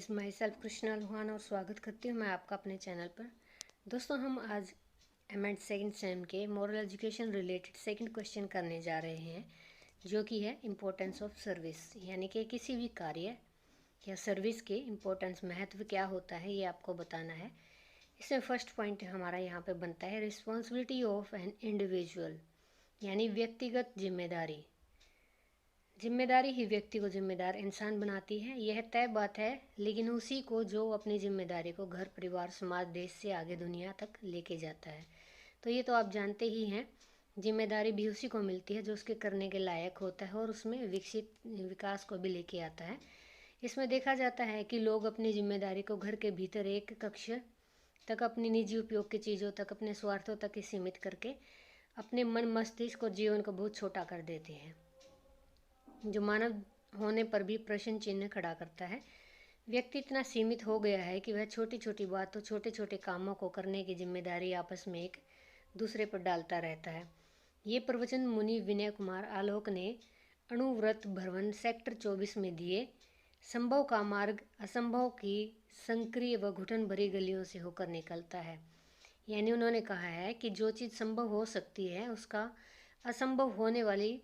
Guys, my self Krishna Lohan और स्वागत करती हूँ मैं आपका अपने चैनल पर। दोस्तों, हम आज एम.एड सेकेंड सेम के moral education related second question करने जा रहे हैं, जो कि है इम्पोर्टेंस ऑफ सर्विस, यानी कि किसी भी कार्य या सर्विस के इम्पोर्टेंस महत्व क्या होता है ये आपको बताना है। इसमें फर्स्ट पॉइंट हमारा यहाँ पे बनता है रिस्पॉन्सिबिलिटी ऑफ एन इंडिविजुअल, यानी व्यक्तिगत जिम्मेदारी। जिम्मेदारी ही व्यक्ति को जिम्मेदार इंसान बनाती है, यह तय बात है, लेकिन उसी को जो अपनी जिम्मेदारी को घर, परिवार, समाज, देश से आगे दुनिया तक लेके जाता है। तो ये तो आप जानते ही हैं, जिम्मेदारी भी उसी को मिलती है जो उसके करने के लायक होता है और उसमें विकास को भी लेके आता है। इसमें देखा जाता है कि लोग अपनी जिम्मेदारी को घर के भीतर एक कक्ष तक, अपनी निजी उपयोग की चीज़ों तक, अपने स्वार्थों तक ही सीमित करके अपने मन मस्तिष्क और जीवन को बहुत छोटा कर देते हैं, जो मानव होने पर भी प्रश्न चिन्ह खड़ा करता है। व्यक्ति इतना सीमित हो गया है कि वह छोटी छोटी बातों, छोटे छोटे कामों को करने की जिम्मेदारी आपस में एक दूसरे पर डालता रहता है। ये प्रवचन मुनि विनय कुमार आलोक ने अणुव्रत भवन सेक्टर 24 में दिए। संभव का मार्ग असंभव की संक्रिय व घुटन भरी गलियों से होकर निकलता है। यानी उन्होंने कहा है कि जो चीज़ संभव हो सकती है, उसका असंभव होने वाली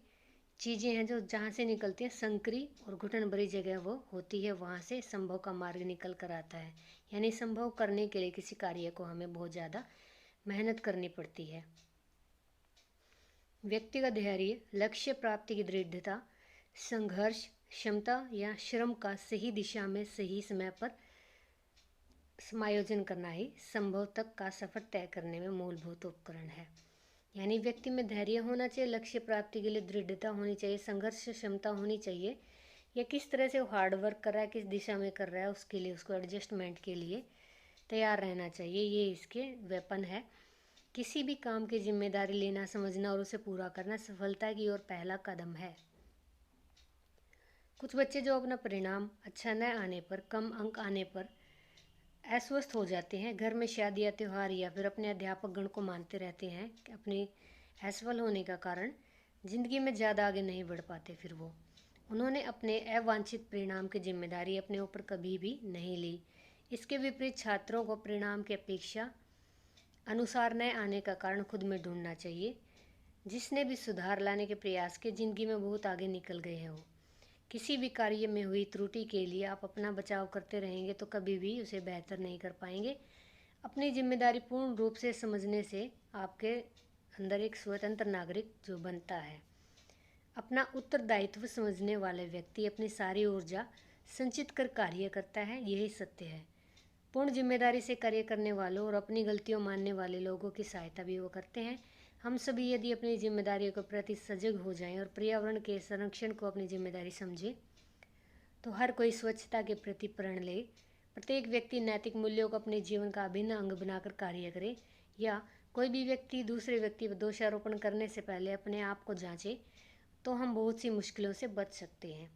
चीज़ें हैं जो जहाँ से निकलती हैं, संकरी और घुटन भरी जगह वो होती है, वहाँ से संभव का मार्ग निकल कर आता है। यानी संभव करने के लिए किसी कार्य को हमें बहुत ज़्यादा मेहनत करनी पड़ती है। व्यक्तिगत धैर्य, लक्ष्य प्राप्ति की दृढ़ता, संघर्ष क्षमता या श्रम का सही दिशा में सही समय पर समायोजन करना ही संभव तक का सफर तय करने में मूलभूत उपकरण है। यानी व्यक्ति में धैर्य होना चाहिए, लक्ष्य प्राप्ति के लिए दृढ़ता होनी चाहिए, संघर्ष क्षमता होनी चाहिए, या किस तरह से वो हार्ड वर्क कर रहा है, किस दिशा में कर रहा है, उसके लिए, उसको एडजस्टमेंट के लिए तैयार रहना चाहिए। ये इसके वेपन है। किसी भी काम की जिम्मेदारी लेना, समझना और उसे पूरा करना सफलता की ओर पहला कदम है। कुछ बच्चे जो अपना परिणाम अच्छा न आने पर, कम अंक आने पर अस्वस्थ हो जाते हैं, घर में शादी या त्यौहार या फिर अपने अध्यापक गण को मानते रहते हैं कि अपनी असफल होने का कारण जिंदगी में ज़्यादा आगे नहीं बढ़ पाते। फिर वो उन्होंने अपने अवांछित परिणाम की जिम्मेदारी अपने ऊपर कभी भी नहीं ली। इसके विपरीत छात्रों को परिणाम की अपेक्षा अनुसार न आने का कारण खुद में ढूंढना चाहिए। जिसने भी सुधार लाने के प्रयास के जिंदगी में बहुत आगे निकल गए हैं। वो किसी भी कार्य में हुई त्रुटि के लिए आप अपना बचाव करते रहेंगे तो कभी भी उसे बेहतर नहीं कर पाएंगे। अपनी जिम्मेदारी पूर्ण रूप से समझने से आपके अंदर एक स्वतंत्र नागरिक जो बनता है। अपना उत्तरदायित्व समझने वाले व्यक्ति अपनी सारी ऊर्जा संचित कर कार्य करता है, यही सत्य है। पूर्ण जिम्मेदारी से कार्य करने वालों और अपनी गलतियों मानने वाले लोगों की सहायता भी वो करते हैं। हम सभी यदि अपनी जिम्मेदारियों के प्रति सजग हो जाएं और पर्यावरण के संरक्षण को अपनी जिम्मेदारी समझें, तो हर कोई स्वच्छता के प्रति प्रण ले। प्रत्येक व्यक्ति नैतिक मूल्यों को अपने जीवन का अभिन्न अंग बनाकर कार्य करे, या कोई भी व्यक्ति दूसरे व्यक्ति पर दोषारोपण करने से पहले अपने आप को जांचे, तो हम बहुत सी मुश्किलों से बच सकते हैं।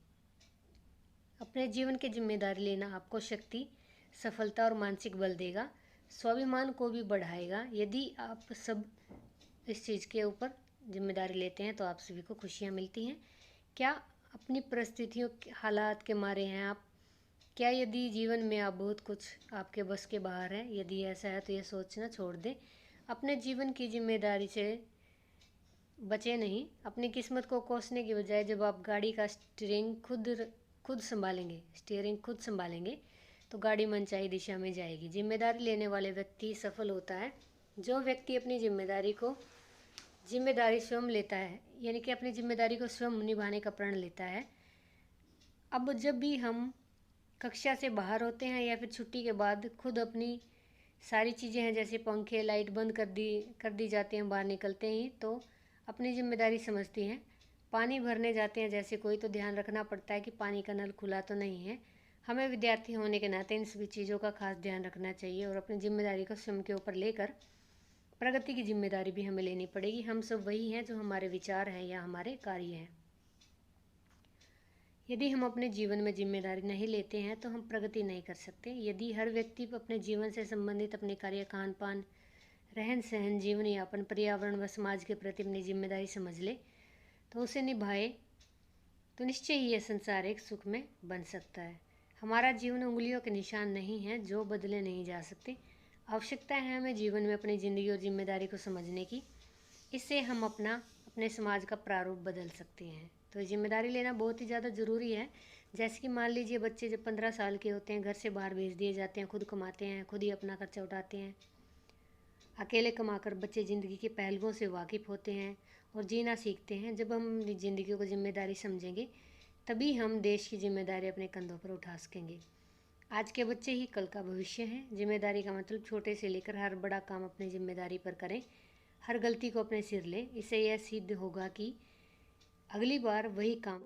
अपने जीवन की जिम्मेदारी लेना आपको शक्ति, सफलता और मानसिक बल देगा, स्वाभिमान को भी बढ़ाएगा। यदि आप सब इस चीज़ के ऊपर जिम्मेदारी लेते हैं तो आप सभी को खुशियाँ मिलती हैं। क्या अपनी परिस्थितियों, हालात के मारे हैं आप? क्या यदि जीवन में आप बहुत कुछ आपके बस के बाहर है? यदि ऐसा है तो ये सोचना छोड़ दें। अपने जीवन की जिम्मेदारी से बचे नहीं। अपनी किस्मत को कोसने की बजाय जब आप गाड़ी का स्टीयरिंग खुद संभालेंगे तो गाड़ी मनचाही दिशा में जाएगी। जिम्मेदारी लेने वाले व्यक्ति सफल होता है। जो व्यक्ति अपनी जिम्मेदारी स्वयं लेता है, यानी कि अपनी जिम्मेदारी को स्वयं निभाने का प्रण लेता है। अब जब भी हम कक्षा से बाहर होते हैं या फिर छुट्टी के बाद, खुद अपनी सारी चीज़ें हैं, जैसे पंखे, लाइट बंद कर दी जाती हैं बाहर निकलते ही, तो अपनी जिम्मेदारी समझती हैं। पानी भरने जाते हैं जैसे कोई, तो ध्यान रखना पड़ता है कि पानी का नल खुला तो नहीं है। हमें विद्यार्थी होने के नाते इन सभी चीज़ों का खास ध्यान रखना चाहिए और अपनी जिम्मेदारी को स्वयं के ऊपर लेकर प्रगति की जिम्मेदारी भी हमें लेनी पड़ेगी। हम सब वही हैं जो हमारे विचार हैं या हमारे कार्य हैं। यदि हम अपने जीवन में जिम्मेदारी नहीं लेते हैं तो हम प्रगति नहीं कर सकते। यदि हर व्यक्ति अपने जीवन से संबंधित अपने कार्य, खान पान, रहन सहन, जीवन यापन, पर्यावरण व समाज के प्रति अपनी जिम्मेदारी समझ ले, तो उसे निभाए, तो निश्चय ही यह संसार एक सुख में बन सकता है। हमारा जीवन उंगलियों के निशान नहीं है जो बदले नहीं जा सकते। आवश्यकता है हमें जीवन में अपनी ज़िंदगी और जिम्मेदारी को समझने की। इससे हम अपने समाज का प्रारूप बदल सकते हैं। तो जिम्मेदारी लेना बहुत ही ज़्यादा ज़रूरी है। जैसे कि मान लीजिए बच्चे जब 15 साल के होते हैं घर से बाहर भेज दिए जाते हैं, खुद कमाते हैं, खुद ही अपना खर्चा उठाते हैं। अकेले कमाकर बच्चे ज़िंदगी के पहलुओं से वाकिफ़ होते हैं और जीना सीखते हैं। जब हम ज़िंदगी को जिम्मेदारी समझेंगे तभी हम देश की जिम्मेदारी अपने कंधों पर उठा सकेंगे। आज के बच्चे ही कल का भविष्य हैं। जिम्मेदारी का मतलब छोटे से लेकर हर बड़ा काम अपनी जिम्मेदारी पर करें, हर गलती को अपने सिर लें। इससे यह सिद्ध होगा कि अगली बार वही काम